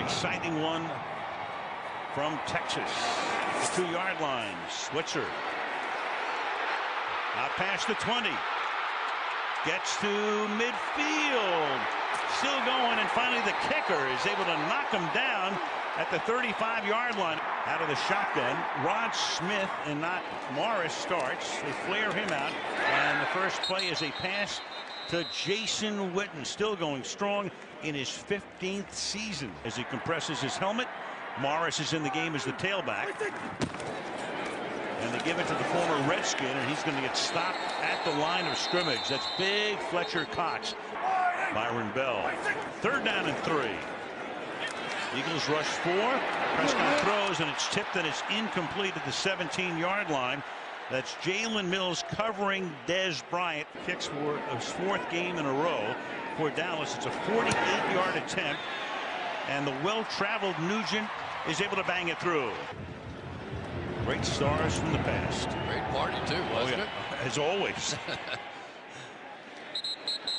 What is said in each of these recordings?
exciting one from Texas. The 2-yard line. Switzer. Out past the 20. Gets to midfield. Still going, and finally the kicker is able to knock him down at the 35-yard line. Out of the shotgun, Rod Smith and not Morris starts. They flare him out, and the first play is a pass to Jason Witten, still going strong in his 15th season. As he compresses his helmet, Morris is in the game as the tailback. And they give it to the former Redskin, and he's going to get stopped at the line of scrimmage. That's big Fletcher Cox. Byron Bell. 3rd down and 3. Eagles rush 4. Prescott throws, and it's tipped, and it's incomplete at the 17-yard line. That's Jalen Mills covering Dez Bryant. Kicks for his 4th game in a row for Dallas. It's a 48-yard attempt, and the well-traveled Nugent is able to bang it through. Great stars from the past. Great party too, wasn't it? As always.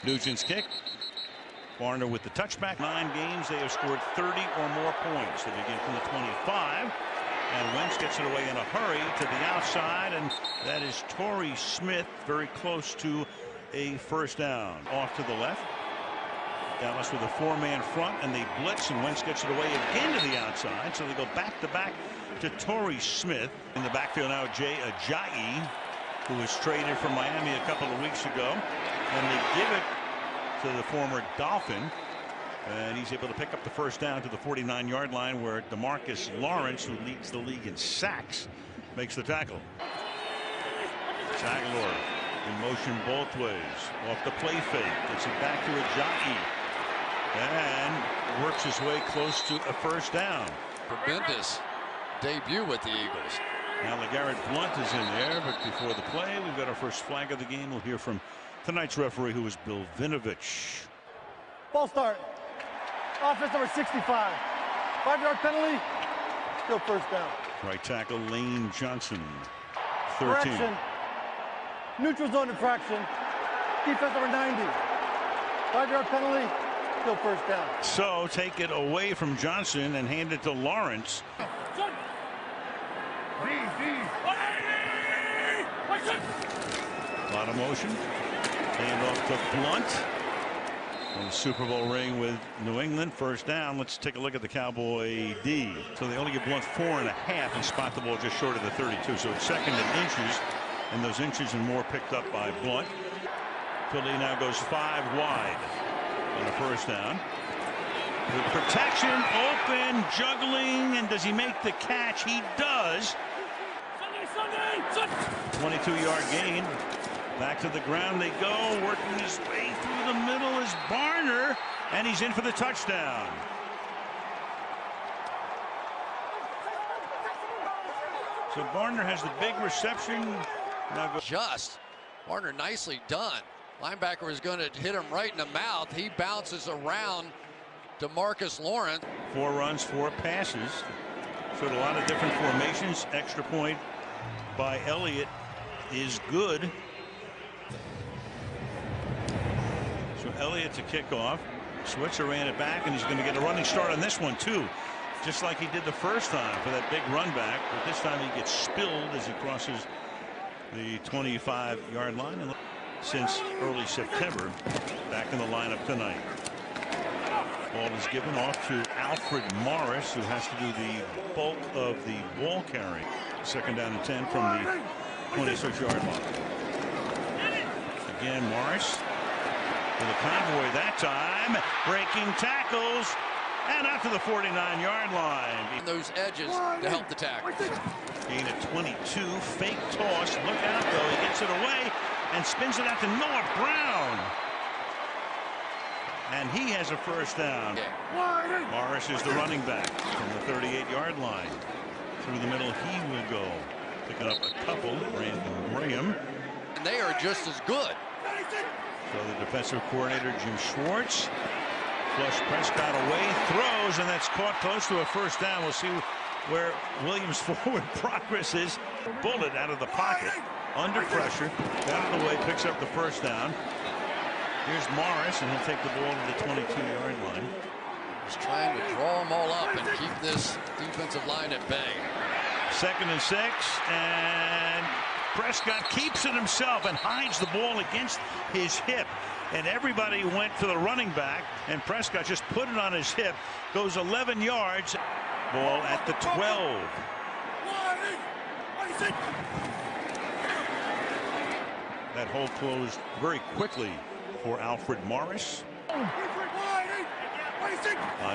Nugent's kick. Varner with the touchback. 9 games, they have scored 30 or more points. They begin from the 25. And Wentz gets it away in a hurry to the outside, and that is Torrey Smith, very close to a first down. Off to the left. Dallas with a 4-man front, and they blitz, and Wentz gets it away again to the outside. So they go back to back to Torrey Smith. In the backfield now, Jay Ajayi, who was traded from Miami a couple of weeks ago. And they give it to the former Dolphin, and he's able to pick up the first down to the 49-yard line, where DeMarcus Lawrence, who leads the league in sacks, makes the tackle. Tagalor in motion both ways. Off the play fake. Gets it back to Ajayi. And works his way close to a first down. Tremendous debut with the Eagles. Now LeGarrette Blount is in there, but before the play, we've got our first flag of the game. We'll hear from tonight's referee, who is Bill Vinovich. Ball start. Offense number 65. 5-yard penalty. Still first down. Right tackle Lane Johnson. 13. Correction. Neutral zone infraction. Defense number 90. 5-yard penalty. Still first down. So take it away from Johnson and hand it to Lawrence. A lot of motion. Hand off to Blount. In the Super Bowl ring with New England. First down. Let's take a look at the Cowboy D. So they only give Blount 4.5 and spot the ball just short of the 32. So it's second in inches, and those inches and more picked up by Blount. Philly now goes 5 wide on a first down. With protection, open, juggling, and does he make the catch? He does. 22-yard gain. Back to the ground they go, working his way through the middle is Barner, and he's in for the touchdown. So Barner has the big reception. Now Barner nicely done. Linebacker was going to hit him right in the mouth. He bounces around DeMarcus Lawrence. 4 runs, 4 passes. So a lot of different formations. Extra point by Elliott is good. So Elliott to kick off. Switzer ran it back, and he's going to get a running start on this one too, just like he did the first time for that big run back. But this time he gets spilled as he crosses the 25-yard line. And since early September, back in the lineup tonight. Ball is given off to Alfred Morris, who has to do the bulk of the ball carrying. 2nd down and 10 from the 26-yard line. Again, Morris for the Convoy that time, breaking tackles, and out to the 49-yard line. Those edges to help the tackle. Gain at 22, fake toss. Look out, though. He gets it away and spins it out to Noah Brown. And he has a first down. Morris is the running back from the 38-yard line. Through the middle he will go. Picking up a couple, Brandon Graham. And they are just as good. So the defensive coordinator, Jim Schwartz, flush Prescott away, throws, and that's caught close to a first down. We'll see where Williams' forward progress is. Bullet out of the pocket, under pressure, out of the way, picks up the first down. Here's Morris, and he'll take the ball to the 22-yard line. He's trying to draw them all up. kept this defensive line at bay. 2nd and 6, and Prescott keeps it himself and hides the ball against his hip. And everybody went to the running back, and Prescott just put it on his hip, goes 11 yards. Ball at the 12. That hole closed very quickly for Alfred Morris. On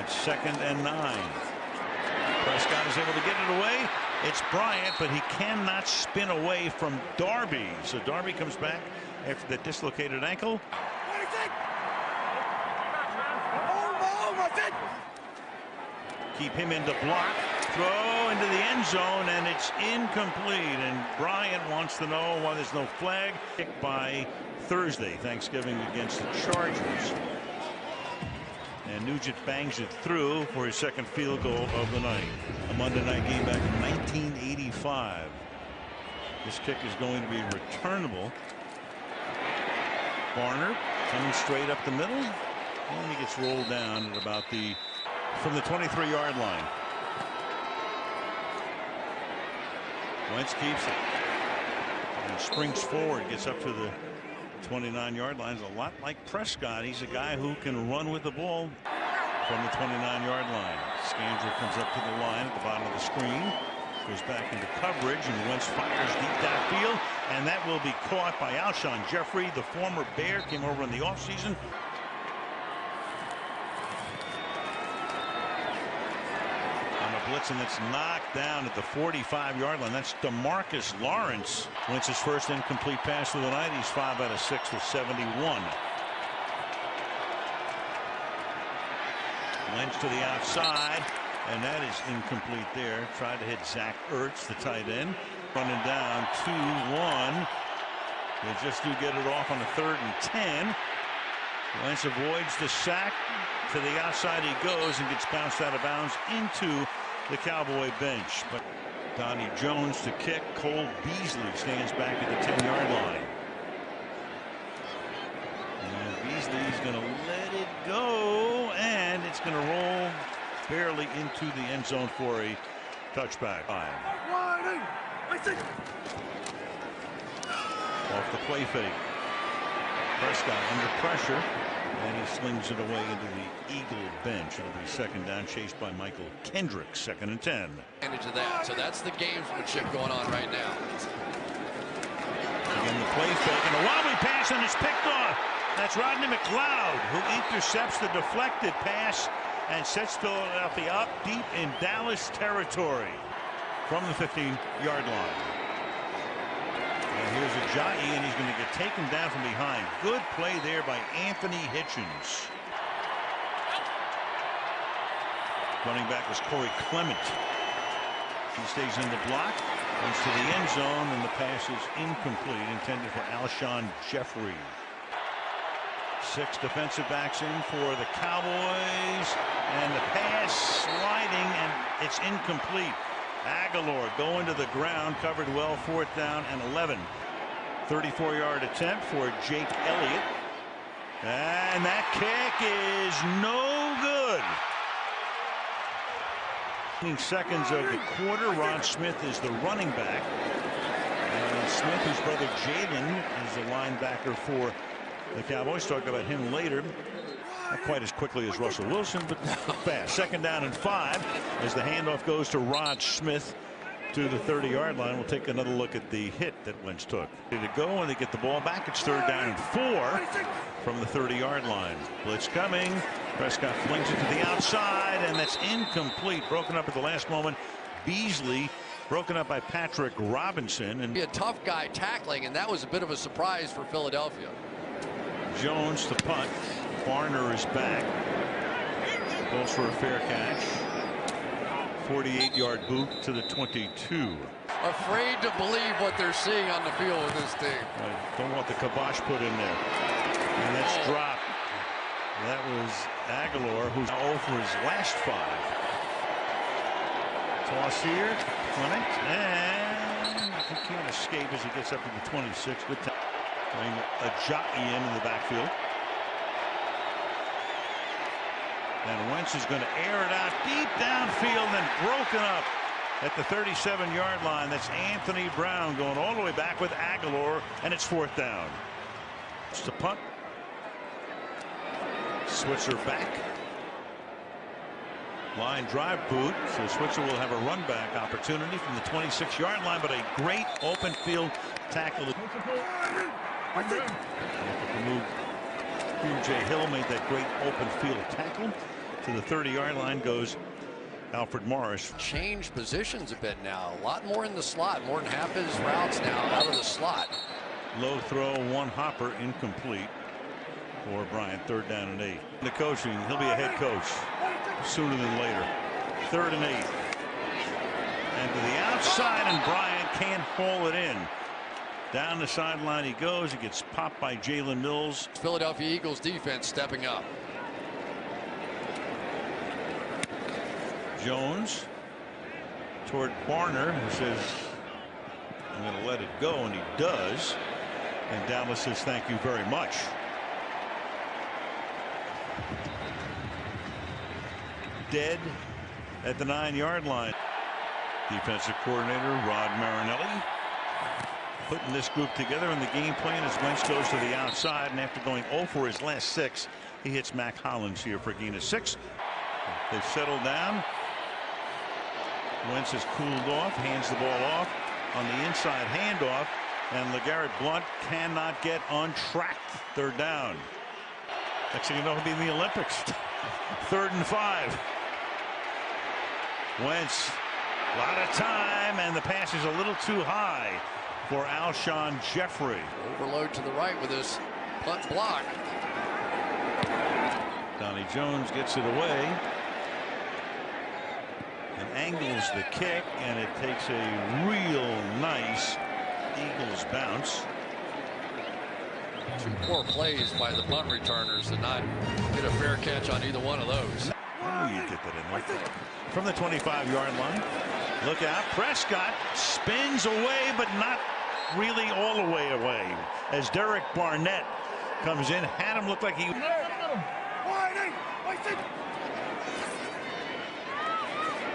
2nd and 9. Prescott is able to get it away. It's Bryant, but he cannot spin away from Darby. So Darby comes back after the dislocated ankle. Keep him in to block. Throw into the end zone, and it's incomplete. And Bryant wants to know why there's no flag. Kicked by Thursday, Thanksgiving, against the Chargers. And Nugent bangs it through for his 2nd field goal of the night. A Monday night game back in 1985. This kick is going to be returnable. Barner coming straight up the middle, and he gets rolled down at about from the 23-yard line. Wentz keeps it and springs forward, gets up to the 29-yard line. A lot like Prescott. He's a guy who can run with the ball from the 29-yard line. Scandrick comes up to the line at the bottom of the screen, goes back into coverage, and Wentz fires deep downfield, and that will be caught by Alshon Jeffrey, the former Bear, came over in the offseason. Blitz, and it's knocked down at the 45-yard line. That's DeMarcus Lawrence. Wentz his first incomplete pass of the night. He's 5 out of 6 with 71. Lynch to the outside, and that is incomplete there. Tried to hit Zach Ertz, the tight end. Running down 2-1. They just do get it off on a 3rd and 10. Wentz avoids the sack. To the outside he goes and gets bounced out of bounds into the Cowboy bench. But Donnie Jones to kick. Cole Beasley stands back at the 10-yard line. And Beasley's going to let it go, and it's going to roll barely into the end zone for a touchback. Off the play fake. Prescott under pressure, and he slings it away into the Eagle bench. It'll be 2nd down, chased by Michael Kendrick. 2nd and 10. Advantage of that. So that's the gamesmanship going on right now. Again, the play fake, and a wobbly pass, and it's picked off. That's Rodney McLeod, who intercepts the deflected pass and sets Philadelphia up deep in Dallas territory from the 15-yard line. And here's Ajayi, and he's going to get taken down from behind. Good play there by Anthony Hitchens. Running back was Corey Clement. He stays in the block, runs to the end zone, and the pass is incomplete, intended for Alshon Jeffrey. 6 defensive backs in for the Cowboys, and the pass sliding, and it's incomplete. Aguilar going to the ground, covered well, 4th down and 11. 34-yard attempt for Jake Elliott, and that kick is no good. Seconds of the quarter. Ron Smith is the running back, and Smith, whose brother Jalen, is the linebacker for the Cowboys. Talk about him later. Not quite as quickly as Russell Wilson, but fast. 2nd down and 5 as the handoff goes to Rod Smith to the 30-yard line. We'll take another look at the hit that Wentz took. Ready to go, and they get the ball back. It's 3rd down and 4 from the 30-yard line. Blitz coming. Prescott flings it to the outside, and that's incomplete. Broken up at the last moment. Beasley broken up by Patrick Robinson. And be a tough guy tackling, and that was a bit of a surprise for Philadelphia. Jones to punt. Barner is back. Goes for a fair catch. 48-yard boot to the 22. Afraid to believe what they're seeing on the field with this team. Don't want the kibosh put in there. And that's dropped. That was Aguilar, who's 0 for his last 5. Toss here. Clement. And he can't escape as he gets up to the 26. Good time. Bring Ajayi in the backfield. And Wentz is going to air it out deep downfield and broken up at the 37-yard line. That's Anthony Brown going all the way back with Aguilar, and it's 4th down. Just a punt. Switzer back. Line drive boot. So Switzer will have a run back opportunity from the 26-yard line, but a great open field tackle. J. Hill made that great open field tackle. To the 30-yard line goes Alfred Morris. Changed positions a bit now. A lot more in the slot. More than half his routes now out of the slot. Low throw, one hopper, incomplete for Bryant. 3rd down and 8. The coaching, he'll be a head coach sooner than later. 3rd and 8. And to the outside, and Bryant can't haul it in. Down the sideline he goes. He gets popped by Jalen Mills. Philadelphia Eagles defense stepping up. Jones toward Barner, who says, I'm going to let it go, and he does. And Dallas says, thank you very much. Dead at the 9-yard line. Defensive coordinator Rod Marinelli putting this group together, and the game plan as Wentz goes to the outside, and after going 0 for his last 6, he hits Mac Hollins here for a gain of 6. They've settled down. Wentz has cooled off, hands the ball off on the inside handoff, and LeGarrette Blount cannot get on track. 3rd down. Next thing you know, he'll be in the Olympics. 3rd and 5. Wentz, a lot of time, and the pass is a little too high for Alshon Jeffrey. Overload to the right with this punt block. Donnie Jones gets it away and angles the kick, and it takes a real nice Eagles bounce. 2 poor plays by the punt returners to not get a fair catch on either one of those. Oh, you get that in there. From the 25-yard line. Look out. Prescott spins away, but not really all the way away, as Derek Barnett comes in. Had him look like he.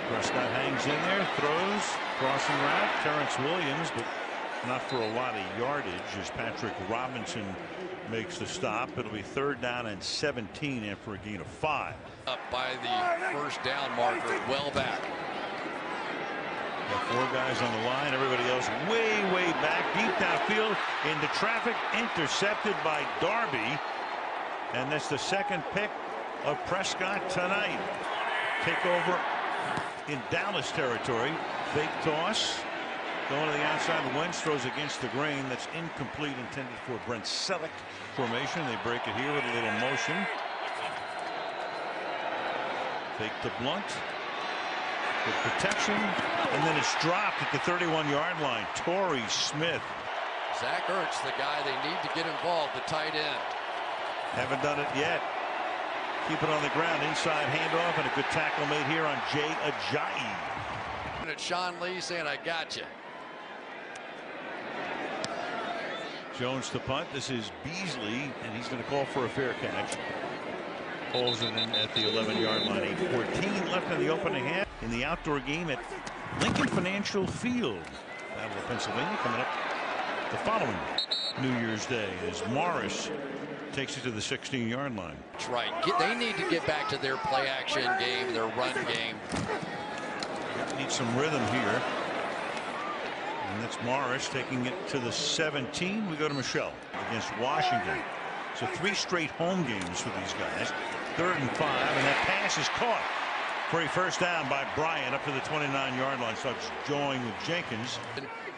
Prescott hangs in there, throws, crossing route. Terrence Williams, but not for a lot of yardage, as Patrick Robinson makes the stop. It'll be 3rd down and 17 after a gain of 5. Up by the 1st down marker, well back. Got 4 guys on the line, everybody else way back, deep downfield into traffic, intercepted by Darby, and that's the 2nd pick of Prescott tonight. Take over in Dallas territory. Fake toss going to the outside. Wentz throws against the grain. That's incomplete, intended for Brent Selleck formation. They break it here with a little motion. Fake to Blount. Good protection, and then it's dropped at the 31-yard line. Torrey Smith. Zach Ertz, the guy they need to get involved, the tight end. Haven't done it yet. Keep it on the ground, inside handoff, and a good tackle made here on Jay Ajayi. And it's Sean Lee saying, I got you. Jones to punt. This is Beasley, and he's going to call for a fair catch. Pulls it in at the 11-yard line. 8:14 left in the opening half in the outdoor game at Lincoln Financial Field. Battle of Pennsylvania coming up the following New Year's Day as Morris takes it to the 16-yard line. That's right. They need to get back to their play-action game, their run game. Need some rhythm here. And that's Morris taking it to the 17. We go to Michelle against Washington. So 3 straight home games for these guys. 3rd and 5, and that pass is caught for a 1st down by Bryant up to the 29-yard line. Starts joining with Jenkins.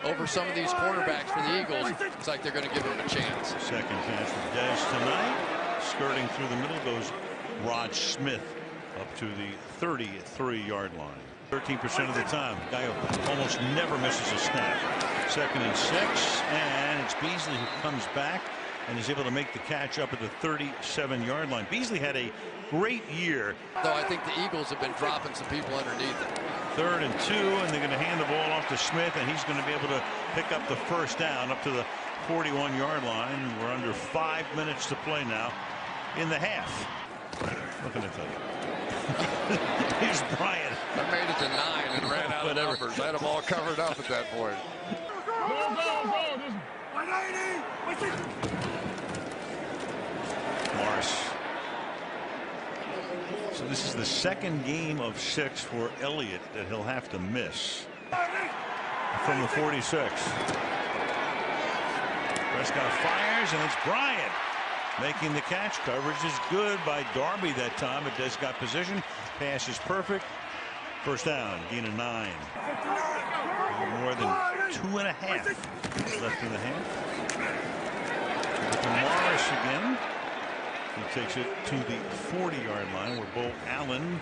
Over some of these quarterbacks for the Eagles, it's like they're going to give him a chance. 2nd chance for Dez tonight. Skirting through the middle goes Rod Smith up to the 33-yard line. 13% of the time. Guy who almost never misses a snap. 2nd and 6, and it's Beasley who comes back and is able to make the catch up at the 37-yard line. Beasley had a great year. Though I think the Eagles have been dropping some people underneath it. 3rd and 2, and they're going to hand the ball off to Smith, and he's going to be able to pick up the 1st down up to the 41-yard line. We're under 5 minutes to play now in the half. What can I tell you? Here's Bryant. I made it to 9 and ran out of numbers. I had them all covered up at that point. Morris. So this is the second game of 6 for Elliott that he'll have to miss from the 46. Prescott fires, and it's Bryant making the catch. Coverage is good by Darby that time. It does got position. Pass is perfect. First down, gain of 9. More than 2.5 left in the half. Morris again. He takes it to the 40-yard line, where Bo Allen,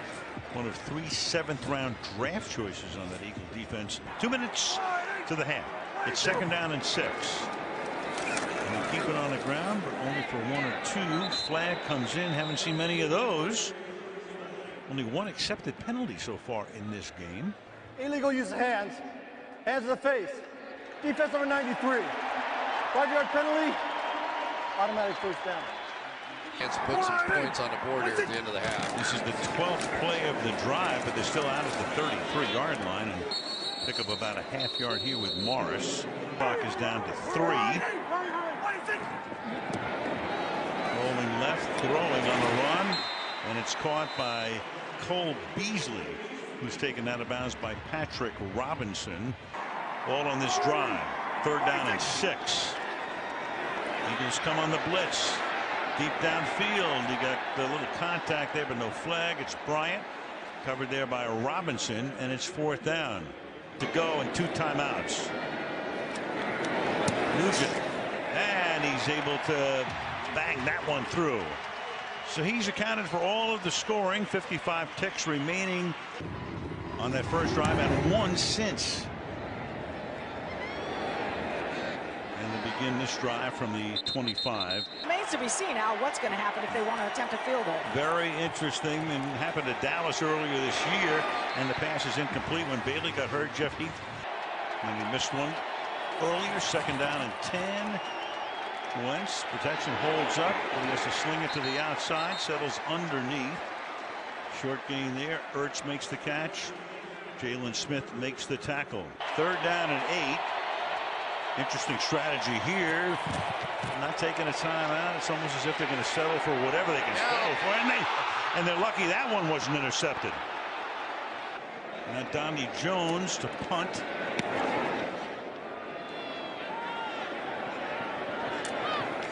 one of 3 7th-round draft choices on that Eagle defense. 2 minutes to the half. It's second down and 6. And they keep it on the ground, but only for 1 or 2. Flag comes in. Haven't seen many of those. Only 1 accepted penalty so far in this game. Illegal use of hands. Hands to the face. Defense number 93. 5-yard penalty. Automatic first down. Let's put some points on the board here at the end of the half. This is the 12th play of the drive, but they're still out at the 33-yard line and pick up about a half-yard here with Morris. Clock is down to 3. Rolling left, throwing on the run, and it's caught by Cole Beasley, who's taken out of bounds by Patrick Robinson. All on this drive. Third down and 6. Eagles come on the blitz. Deep downfield. You got the little contact there, but no flag. It's Bryant. Covered there by Robinson, and it's 4th down. To go and 2 timeouts. Nugent. And he's able to bang that one through. So he's accounted for all of the scoring. 55 ticks remaining on that first drive, and 1 since. And they begin this drive from the 25. Remains to be seen, Al, what's going to happen if they want to attempt a field goal. Very interesting, and happened to Dallas earlier this year, and the pass is incomplete when Bailey got hurt. Jeff Heath, and he missed one earlier. Second down and 10. Wentz, protection holds up, but he has to sling it to the outside, settles underneath. Short gain there. Ertz makes the catch. Jalen Smith makes the tackle. Third down and 8. Interesting strategy here. Not taking a timeout. It's almost as if they're going to settle for whatever they can settle for. And they're lucky that one wasn't intercepted. Now Donnie Jones to punt.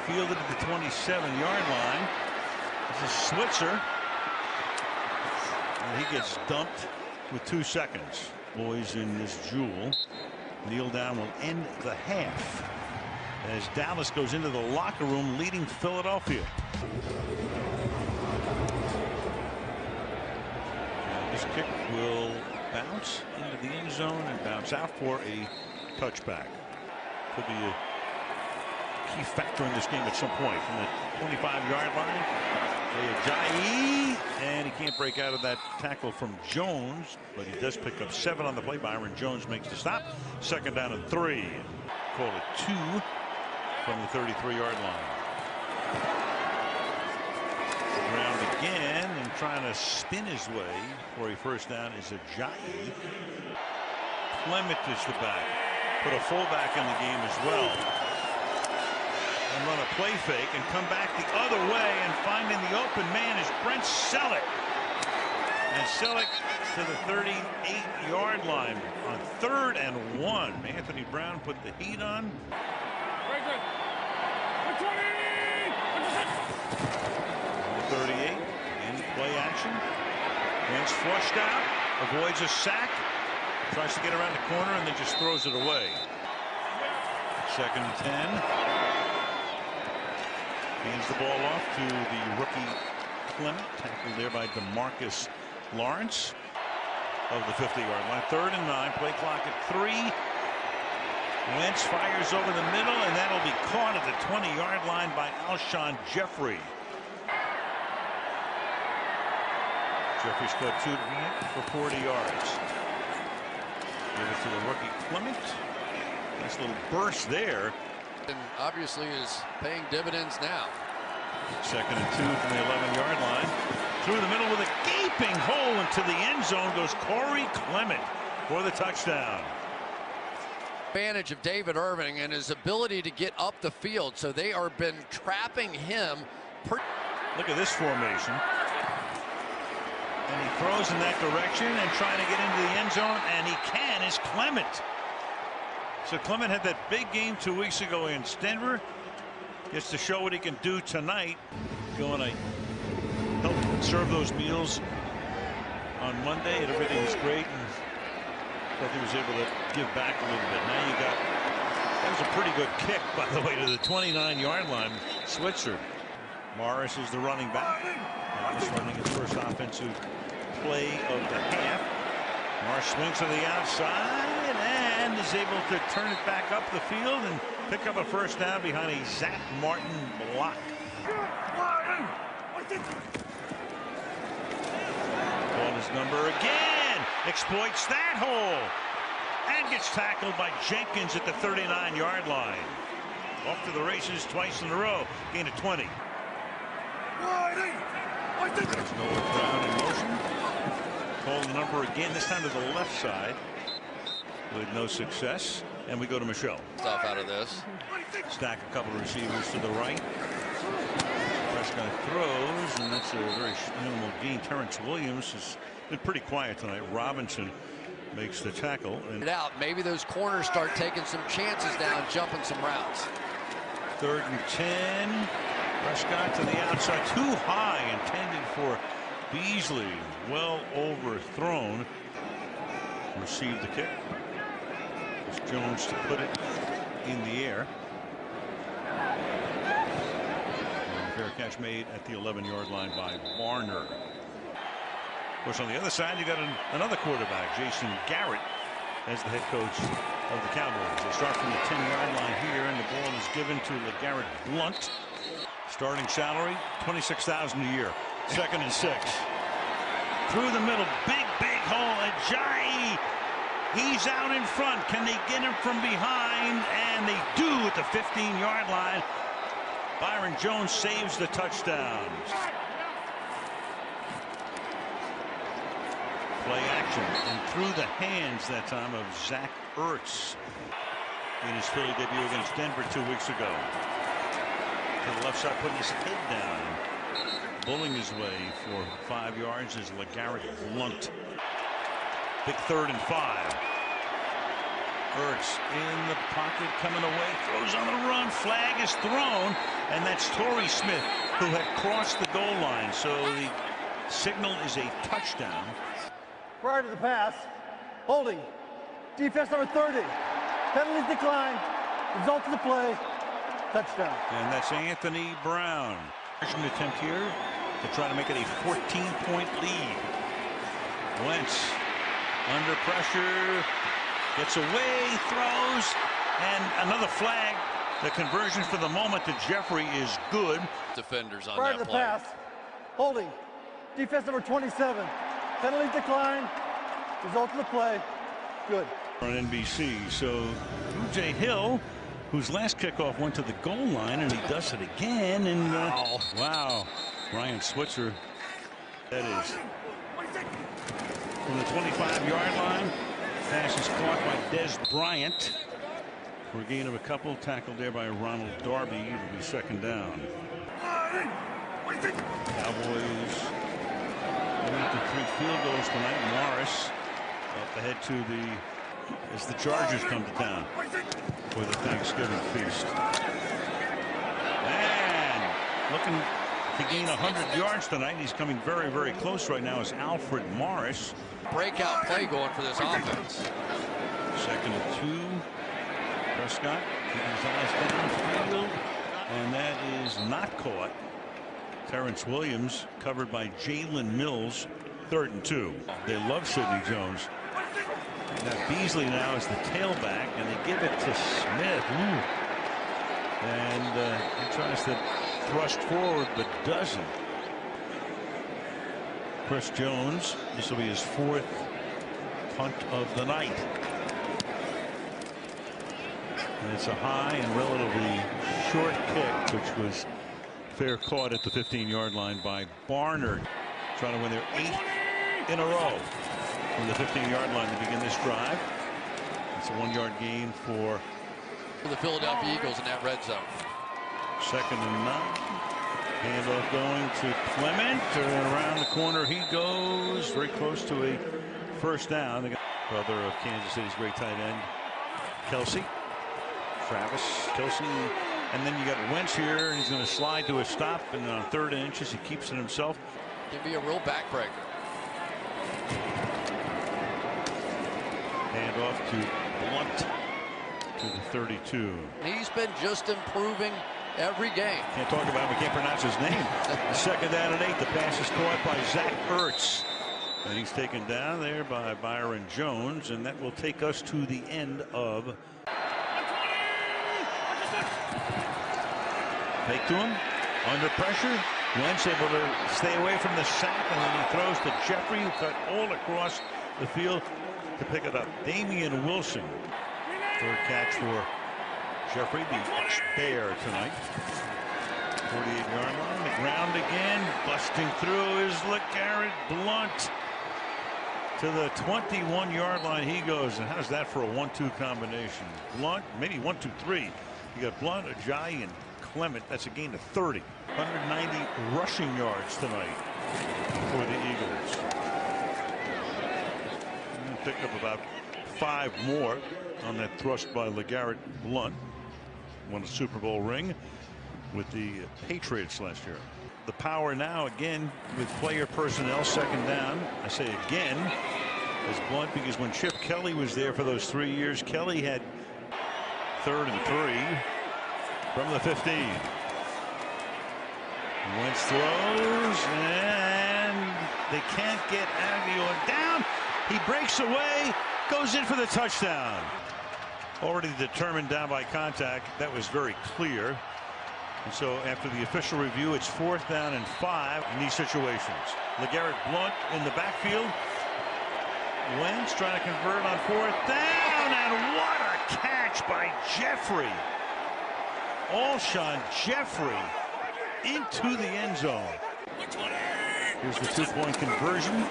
Fielded at the 27-yard line. This is Switzer. And he gets dumped with 2 seconds. Boys in this jewel. Kneel down will end the half as Dallas goes into the locker room leading Philadelphia. And this kick will bounce into the end zone and bounce out for a touchback. Could be a key factor in this game at some point. From the 25-yard line, Ajayi, and he can't break out of that tackle from Jones, but he does pick up 7 on the play. Byron Jones makes the stop. Second down and 3. Call it 2 from the 33-yard line. Around again and trying to spin his way for a first down is Ajayi. Clement is the back. Put a fullback in the game as well. And run a play fake and come back the other way, and finding the open man is Brent Selleck. And Selleck to the 38-yard line on 3rd and 1. Anthony Brown put the heat on. 38 in play action. Wentz flushed out, avoids a sack, tries to get around the corner, and then just throws it away. Second and 10. Hands the ball off to the rookie Clement, tackled there by DeMarcus Lawrence of the 50-yard line. 3rd and 9, play clock at 3. Wentz fires over the middle, and that'll be caught at the 20-yard line by Alshon Jeffrey. Jeffrey's caught 2 for 40 yards. Give it to the rookie Clement. Nice little burst there. And obviously is paying dividends now. Second and 2 from the 11-yard line. Through the middle with a gaping gaping hole into the end zone goes Corey Clement for the touchdown. Advantage of David Irving and his ability to get up the field, so they are been trapping him. Look at this formation. And he throws in that direction and trying to get into the end zone, and he can, is Clement. So Clement had that big game 2 weeks ago against Denver. Gets to show what he can do tonight. Going to help serve those meals on Monday, and everything was great. And I thought he was able to give back a little bit. Now you got, that was a pretty good kick, by the way, to the 29-yard line. Switzer. Morris is the running back. Morris running his first offensive play of the half. Morris swings to the outside and is able to turn it back up the field and pick up a first down behind a Zach Martin block. Called his number again. Exploits that hole and gets tackled by Jenkins at the 39-yard line. Off to the races twice in a row. Gain of 20. There's Noah Brown in motion. Call the number again, this time to the left side with no success. And we go to Michelle. Stuff out of this. Stack a couple of receivers to the right. Prescott throws, and that's a very minimal gain. Terrence Williams has been pretty quiet tonight. Robinson makes the tackle. And out. Maybe those corners start taking some chances down, jumping some routes. 3rd and 10. Prescott to the outside, too high, intended for Beasley. Well overthrown. Received the kick. It's Jones to put it in the air. And fair catch made at the 11-yard line by Warner. Of course, on the other side, you got another quarterback, Jason Garrett, as the head coach of the Cowboys. They start from the 10-yard line here, and the ball is given to LeGarrette Blunt. Starting salary, $26,000 a year. 2nd and 6. Through the middle, big hole. Ajayi, he's out in front. Can they get him from behind? And they do at the 15-yard line. Byron Jones saves the touchdown. Play action, and through the hands that time of Zach Ertz in his Philly debut against Denver 2 weeks ago. To the left side, putting his head down, bullying his way for 5 yards is LeGarrette Blunt. Big 3rd and 5. Ertz in the pocket, coming away, throws on the run, flag is thrown, and that's Torrey Smith, who had crossed the goal line. So the signal is a touchdown. Prior to the pass, holding, defense number 30, penalties decline, result of the play, touchdown. And that's Anthony Brown. Attempt here to try to make it a 14-point lead. Wentz under pressure, gets away, throws, and another flag. The conversion for the moment to Jeffrey is good. Defenders on prior that to the play. pass, holding, defense number 27, penalties decline, result of the play, good. On NBC, so J. Hill, whose last kickoff went to the goal line, and he does it again. And wow, Ryan Switzer, that is from the 25-yard line. Pass is caught by Des Bryant for a gain of a couple. Tackled there by Ronald Darby. It'll be 2nd down. Cowboys going to 3 field goals tonight. Morris up ahead to as the Chargers come to town for the Thanksgiving feast. And looking to gain 100 yards tonight. He's coming very close right now is Alfred Morris. Breakout play going for this offense. 2nd and 2. Prescott keeping his eyes downfield, and that is not caught. Terrence Williams covered by Jalen Mills. 3rd and 2. They love Sidney Jones. Now Beasley now is the tailback, and they give it to Smith. Ooh. And he tries to thrust forward, but doesn't. Chris Jones, this will be his 4th punt of the night. And it's a high and relatively short kick, which was fair caught at the 15-yard line by Barnard. Trying to win their 8th in a row from the 15-yard line to begin this drive. It's a 1-yard gain for the Philadelphia Eagles in that red zone. 2nd and 9. Handoff going to Clement. Around the corner he goes. Very close to a first down. The brother of Kansas City's great tight end, Kelsey. Travis Kelsey. And then you got Wentz here, and he's going to slide to a stop. And on 3rd and inches, he keeps it himself. Can be a real backbreaker. Handoff to Blunt to the 32. He's been just improving every game. Can't talk about him. We can't pronounce his name. 2nd down and 8. The pass is caught by Zach Ertz. And he's taken down there by Byron Jones. And that will take us to the end of. Fake to him. Under pressure. Wentz able to stay away from the sack. And then he throws to Jeffrey, who cut all across the field to pick it up. Damian Wilson. 3rd catch for Jeffrey, the ex-Bear tonight. 48-yard line. The ground again. Busting through is LeGarrette Blunt. To the 21-yard line he goes. And how's that for a 1-2 combination? Blunt, maybe 1-2-3. You got Blunt, Ajayi, and Clement. That's a gain of 30. 190 rushing yards tonight for the Eagles. And picked up about 5 more on that thrust by LeGarrette Blunt. Won a Super Bowl ring with the Patriots last year. The power now again with player personnel, 2nd down. I say again as Blunt because when Chip Kelly was there for those 3 years, Kelly had 3rd and 3 from the 15. Wentz throws and they can't get Aguilar down. He breaks away, goes in for the touchdown. Already determined down by contact. That was very clear. And so after the official review, it's 4th down and 5 in these situations. LeGarrette Blunt in the backfield. Wentz trying to convert on 4th down, and what a catch by Jeffrey. Alshon Jeffrey into the end zone. Here's the 2-point conversion.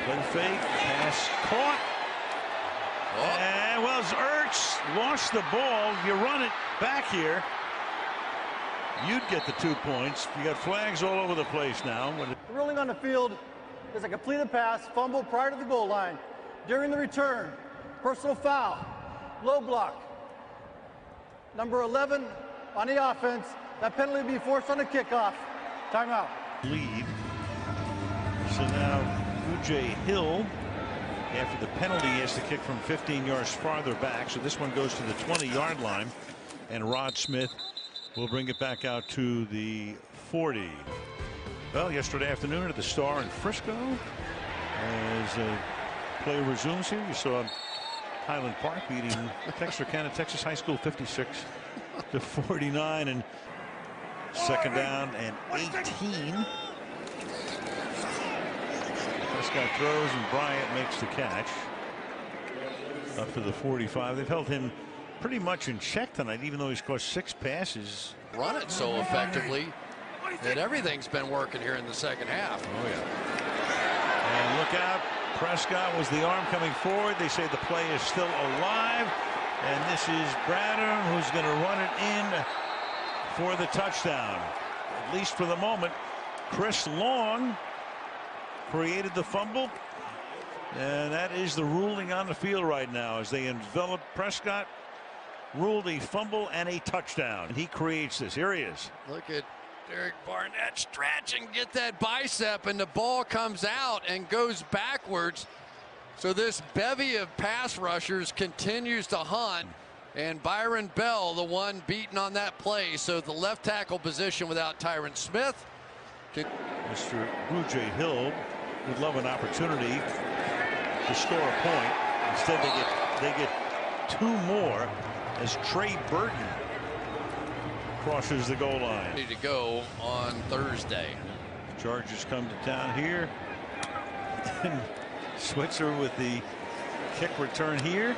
Play fake, pass caught. And well, Ertz lost the ball. You run it back here, you'd get the 2 points. You got flags all over the place now. The ruling on the field is a completed pass, fumble prior to the goal line. During the return, personal foul, low block. Number 11 on the offense. That penalty will be forced on the kickoff. Timeout. Lead. So now UJ Hill, after the penalty, he has to kick from 15 yards farther back. So this one goes to the 20-yard line. And Rod Smith will bring it back out to the 40. Well, yesterday afternoon at the Star in Frisco, as play resumes here, you saw Highland Park beating Texarkana Texas High School 56-49. And 2nd down and 18. Prescott throws and Bryant makes the catch up to the 45. They've held him pretty much in check tonight, even though he's caught 6 passes. Run it so effectively that everything's been working here in the 2nd half. Oh yeah. And look out, Prescott was the arm coming forward. They say the play is still alive, and this is Bradham who's going to run it in for the touchdown, at least for the moment. Chris Long created the fumble, and that is the ruling on the field right now as they envelop Prescott. Ruled a fumble and a touchdown. He creates this. Here he is. Look at Derek Barnett stretch and get that bicep, and the ball comes out and goes backwards. So this bevy of pass rushers continues to hunt, and Byron Bell, the one beaten on that play. So the left tackle position without Tyron Smith. Mr. UJ Hill would love an opportunity to score a point. Instead, they get 2 more as Trey Burton crosses the goal line. Ready to go on Thursday. Chargers come to town here. And Switzer with the kick return here.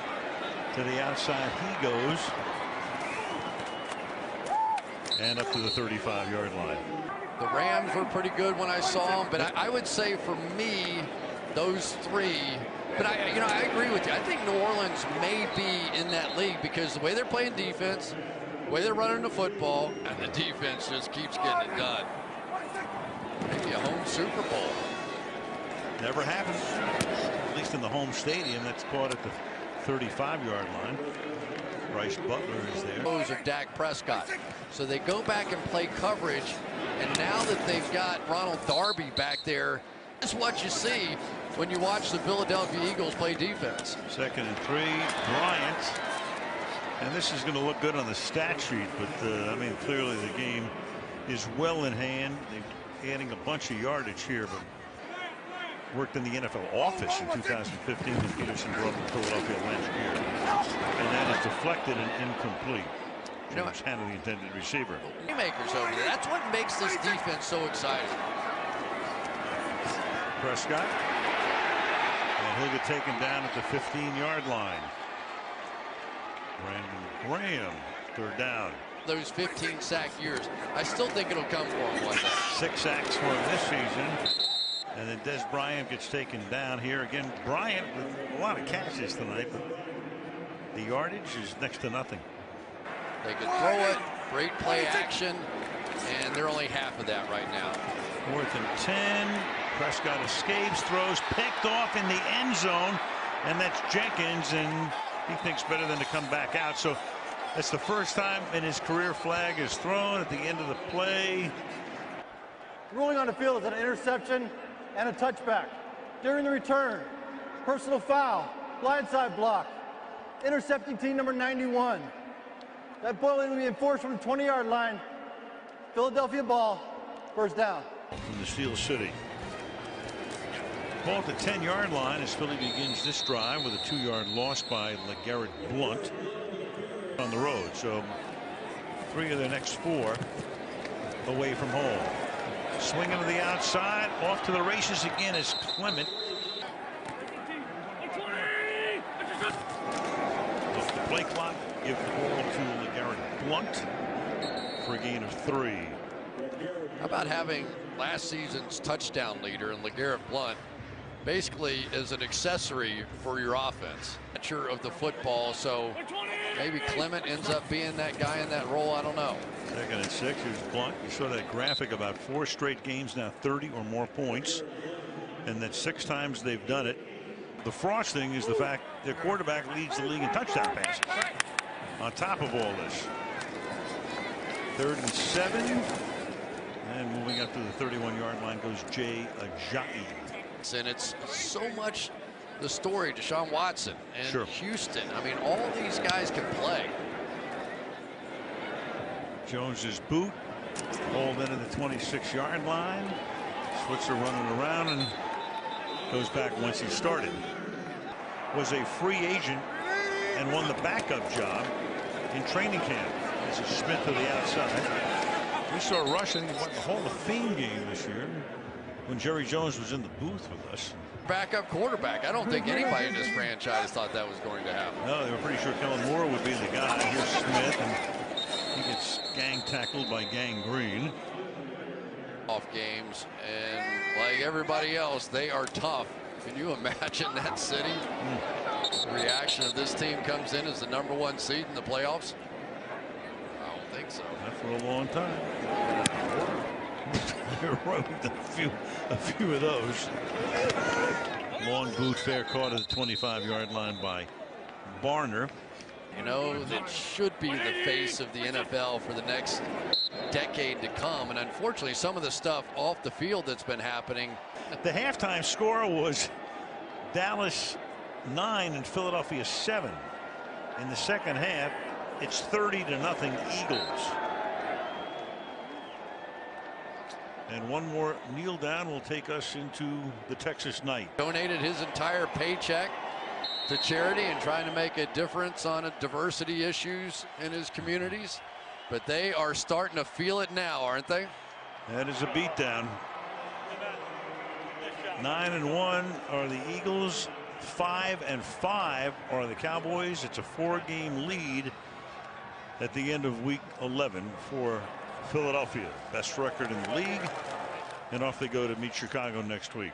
To the outside he goes. And up to the 35-yard line. The Rams were pretty good when I saw them, but I would say for me, those three. But I agree with you. I think New Orleans may be in that league because the way they're playing defense, the way they're running the football, and the defense just keeps getting it done. Maybe a home Super Bowl. Never happened. At least in the home stadium. That's caught at the 35-yard line. Bryce Butler is there. Those are Dak Prescott. So they go back and play coverage, and now that they've got Ronald Darby back there, this is what you see when you watch the Philadelphia Eagles play defense. 2nd and 3, Bryant. And this is going to look good on the stat sheet, but I mean, clearly the game is well in hand. They're adding a bunch of yardage here, but worked in the NFL office in 2015 when Peterson brought him to Philadelphia last year. And then it's deflected and incomplete. Jones handled the intended receiver. Playmakers over there. That's what makes this defense so exciting. Prescott. And he'll get taken down at the 15-yard line. Brandon Graham, 3rd down. Those 15 sack years. I still think it'll come for him one day. 6 sacks for him this season. And then Des Bryant gets taken down here. Again, Bryant with a lot of catches tonight, but the yardage is next to nothing. They can throw it, great play action, and they're only half of that right now. 4th and 10. Prescott escapes, throws, picked off in the end zone, and that's Jenkins, and he thinks better than to come back out. So that's the first time in his career flag is thrown at the end of the play. Ruling on the field is an interception and a touchback. During the return, personal foul, blindside block, intercepting team number 91. That ball will be enforced from the 20-yard line. Philadelphia ball, first down. From the Steel City. Ball at the 10-yard line as Philly begins this drive with a 2-yard loss by LeGarrette Blount on the road. So 3 of their next 4 away from home. Swinging to the outside, off to the races again is Clement. Off the play clock, give the ball to LeGarrette Blount for a gain of 3. How about having last season's touchdown leader and LeGarrette Blount basically as an accessory for your offense? Catcher of the football, so maybe Clement ends up being that guy in that role. I don't know. 2nd and 6. Here's Blount. You saw that graphic about 4 straight games now, 30 or more points, and that 6 times they've done it. The frosting is the fact their quarterback leads the league in touchdown passes. On top of all this, 3rd and 7, and moving up to the 31-yard line goes Jay Ajayi. And it's so much the story, Deshaun Watson and Sure. Houston. I mean, all these guys can play. Jones's boot hauled into the 26-yard line. Switzer running around and goes back once he started. Was a free agent and won the backup job in training camp. This is Smith to the outside. We saw Rush in the Hall of Fame game this year when Jerry Jones was in the booth with us. Backup quarterback. I don't think anybody in this franchise thought that was going to happen. No, they were pretty sure Kellen Moore would be the guy. Here's Smith, and he gets gang tackled by Gang Green. Off games, and like everybody else, they are tough. Can you imagine that city? The reaction of this team comes in as the #1 seed in the playoffs? I don't think so. Not for a long time. a few of those. Long boot fair caught at the 25-yard line by Barner. You know, that should be the face of the NFL for the next decade to come. And unfortunately, some of the stuff off the field that's been happening. The halftime score was Dallas 9 and Philadelphia 7. In the second half, it's 30-0 Eagles. And one more kneel down will take us into the Texas night. Donated his entire paycheck to charity and trying to make a difference on diversity issues in his communities. But they are starting to feel it now, aren't they? That is a beatdown. 9-1 are the Eagles. 5-5 are the Cowboys. It's a 4-game lead at the end of week 11 for Philadelphia, best record in the league, and off they go to meet Chicago next week.